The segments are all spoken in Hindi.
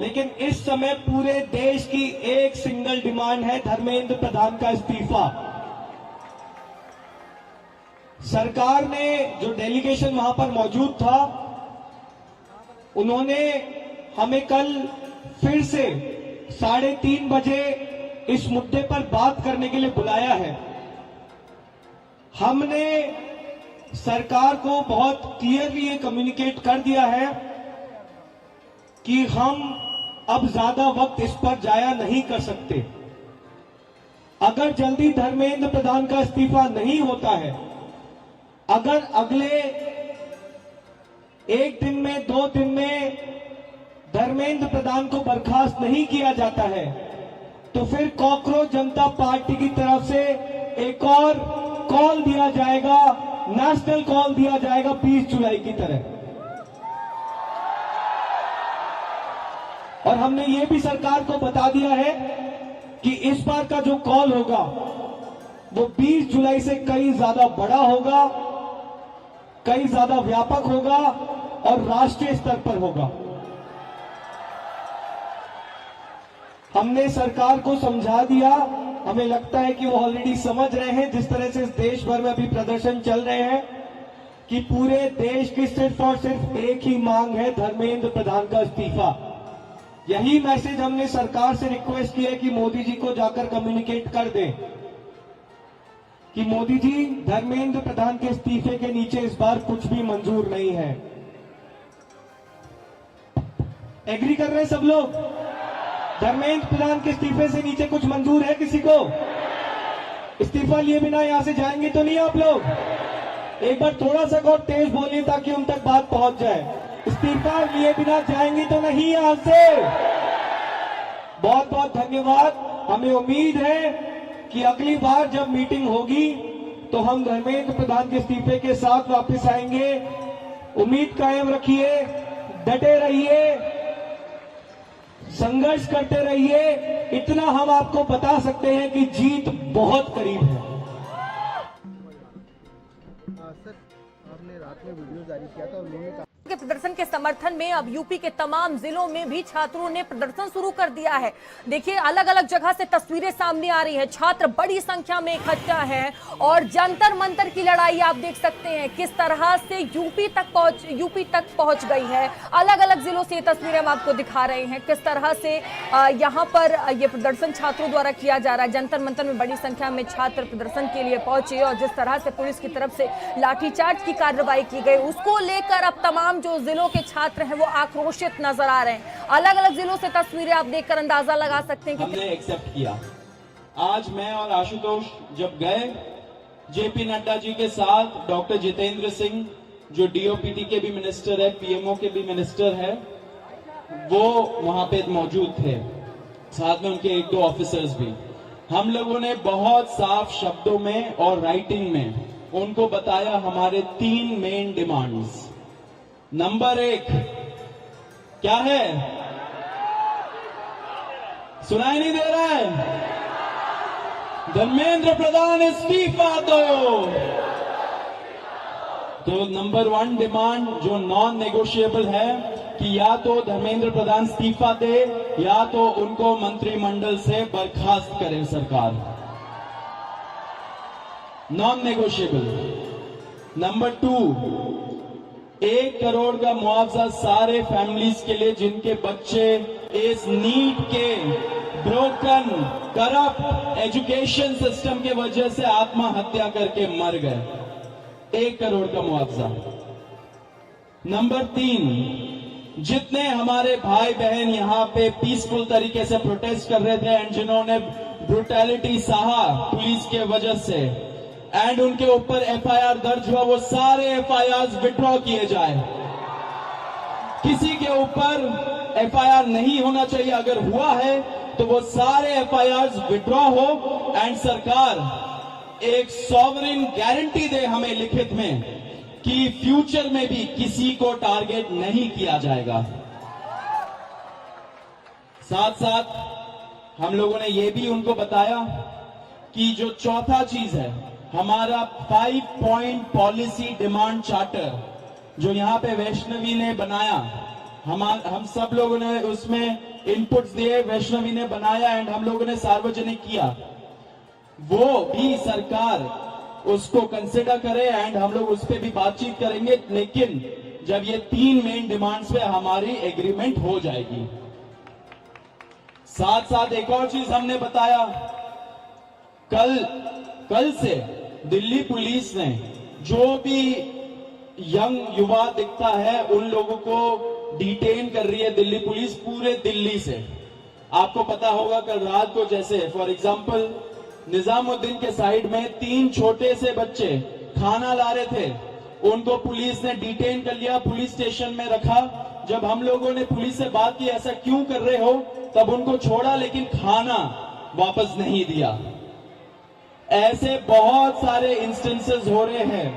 लेकिन इस समय पूरे देश की एक सिंगल डिमांड है, धर्मेंद्र प्रधान का इस्तीफा। सरकार ने जो डेलीगेशन वहां पर मौजूद था, उन्होंने हमें कल फिर से 3:30 बजे इस मुद्दे पर बात करने के लिए बुलाया है। हमने सरकार को बहुत क्लियरली ये कम्युनिकेट कर दिया है कि हम अब ज्यादा वक्त इस पर जाया नहीं कर सकते। अगर जल्दी धर्मेंद्र प्रधान का इस्तीफा नहीं होता है, अगर अगले 1 दिन में 2 दिन में धर्मेंद्र प्रधान को बर्खास्त नहीं किया जाता है, तो फिर कॉकरोच जनता पार्टी की तरफ से एक और कॉल दिया जाएगा, नेशनल कॉल दिया जाएगा 20 जुलाई की तरह। और हमने ये भी सरकार को बता दिया है कि इस बार का जो कॉल होगा वो 20 जुलाई से कई ज्यादा बड़ा होगा, कई ज्यादा व्यापक होगा और राष्ट्रीय स्तर पर होगा। हमने सरकार को समझा दिया, हमें लगता है कि वो ऑलरेडी समझ रहे हैं, जिस तरह से इस देश भर में अभी प्रदर्शन चल रहे हैं, कि पूरे देश की सिर्फ और सिर्फ एक ही मांग है, धर्मेंद्र प्रधान का इस्तीफा। यही मैसेज हमने सरकार से रिक्वेस्ट की है कि मोदी जी को जाकर कम्युनिकेट कर दें कि मोदी जी, धर्मेंद्र प्रधान के इस्तीफे के नीचे इस बार कुछ भी मंजूर नहीं है। एग्री कर रहे हैं सब लोग? धर्मेंद्र प्रधान के इस्तीफे से नीचे कुछ मंजूर है किसी को? इस्तीफा लिए बिना यहां से जाएंगे तो नहीं आप लोग? एक बार थोड़ा सा और तेज बोलिए ताकि उन तक बात पहुंच जाए। इस्तीफा लिए बिना जाएंगे तो नहीं यहां से? बहुत बहुत धन्यवाद। हमें उम्मीद है कि अगली बार जब मीटिंग होगी तो हम धर्मेंद्र प्रधान के इस्तीफे के साथ वापस आएंगे। उम्मीद कायम रखिए, डटे रहिए, संघर्ष करते रहिए। इतना हम आपको बता सकते हैं कि जीत बहुत करीब है। सर, आपने रात में वीडियो जारी किया था और उन्होंने कहा के प्रदर्शन के समर्थन में अब यूपी के तमाम जिलों में भी छात्रों ने प्रदर्शन शुरू कर दिया है। देखिए, अलग अलग जगह से तस्वीरें सामने आ रही हैं, छात्र बड़ी संख्या में इकट्ठा हैं और जंतर मंतर की लड़ाई आप देख सकते हैं किस तरह से यूपी तक पहुंच गई है। अलग अलग जिलों से ये तस्वीरें हम आपको दिखा रहे हैं किस तरह से यहाँ पर ये प्रदर्शन छात्रों द्वारा किया जा रहा है। जंतर मंतर में बड़ी संख्या में छात्र प्रदर्शन के लिए पहुंचे और जिस तरह से पुलिस की तरफ से लाठीचार्ज की कार्रवाई की गई, उसको लेकर अब तमाम जो जिलों के छात्र हैं वो आक्रोशित नजर आ रहे हैं। अलग अलग जिलों से तस्वीरें आप देखकर अंदाजा लगा सकते हैं कि हमने एक्सेप्ट किया। आज मैं और आशुतोष जब गए जेपी नड्डा जी के साथ, डॉक्टर जितेंद्र सिंह जो डीओपीटी के भी मिनिस्टर है, पीएमओ के भी मिनिस्टर है, वो वहां पे मौजूद थे, साथ में उनके 1-2 ऑफिसर्स भी। हम लोगों ने बहुत साफ शब्दों में और राइटिंग में उनको बताया हमारे 3 मेन डिमांड्स। नंबर 1 क्या है? सुनाई नहीं दे रहा है? धर्मेंद्र प्रधान इस्तीफा दो। तो नंबर 1 डिमांड जो नॉन नेगोशिएबल है कि या तो धर्मेंद्र प्रधान इस्तीफा दे या तो उनको मंत्रिमंडल से बर्खास्त करें सरकार। Non negotiable. नंबर 2, 1 करोड़ का मुआवजा सारे फैमिलीज के लिए जिनके बच्चे इस नीट के ब्रोकन करप्ट एजुकेशन सिस्टम के वजह से आत्महत्या करके मर गए। 1 करोड़ का मुआवजा। नंबर 3, जितने हमारे भाई बहन यहाँ पे पीसफुल तरीके से प्रोटेस्ट कर रहे थे एंड जिन्होंने ब्रुटैलिटी सहा पुलिस के वजह से एंड उनके ऊपर एफआईआर दर्ज हुआ, वो सारे एफआईआर विड्रॉ किए जाए। किसी के ऊपर एफआईआर नहीं होना चाहिए, अगर हुआ है तो वो सारे एफआईआर विड्रॉ हो एंड सरकार एक सॉवरेन गारंटी दे हमें लिखित में कि फ्यूचर में भी किसी को टारगेट नहीं किया जाएगा। साथ साथ हम लोगों ने ये भी उनको बताया कि जो चौथा चीज है, हमारा 5 पॉइंट पॉलिसी डिमांड चार्टर जो यहाँ पे वैष्णवी ने बनाया, हम सब लोगों ने उसमें इनपुट्स दिए, वैष्णवी ने बनाया एंड हम लोगों ने सार्वजनिक किया, वो भी सरकार उसको कंसिडर करे एंड हम लोग उस पर भी बातचीत करेंगे, लेकिन जब ये 3 मेन डिमांड्स पे हमारी एग्रीमेंट हो जाएगी। साथ साथ एक और चीज हमने बताया, कल से दिल्ली पुलिस ने जो भी यंग युवा दिखता है उन लोगों को डिटेन कर रही है दिल्ली पुलिस पूरे दिल्ली से। आपको पता होगा कल रात को जैसे फॉर एग्जांपल निजामुद्दीन के साइड में 3 छोटे से बच्चे खाना ला रहे थे, उनको पुलिस ने डिटेन कर लिया, पुलिस स्टेशन में रखा। जब हम लोगों ने पुलिस से बात की ऐसा क्यों कर रहे हो, तब उनको छोड़ा लेकिन खाना वापस नहीं दिया। ऐसे बहुत सारे इंस्टेंसेस हो रहे हैं,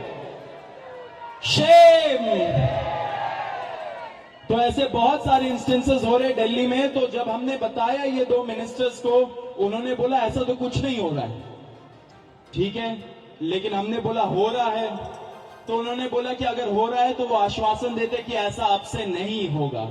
शेम। तो ऐसे बहुत सारे इंस्टेंसेस हो रहे दिल्ली में। तो जब हमने बताया ये 2 मिनिस्टर्स को, उन्होंने बोला ऐसा तो कुछ नहीं हो रहा है। ठीक है, लेकिन हमने बोला हो रहा है, तो उन्होंने बोला कि अगर हो रहा है तो वो आश्वासन देते कि ऐसा आपसे नहीं होगा।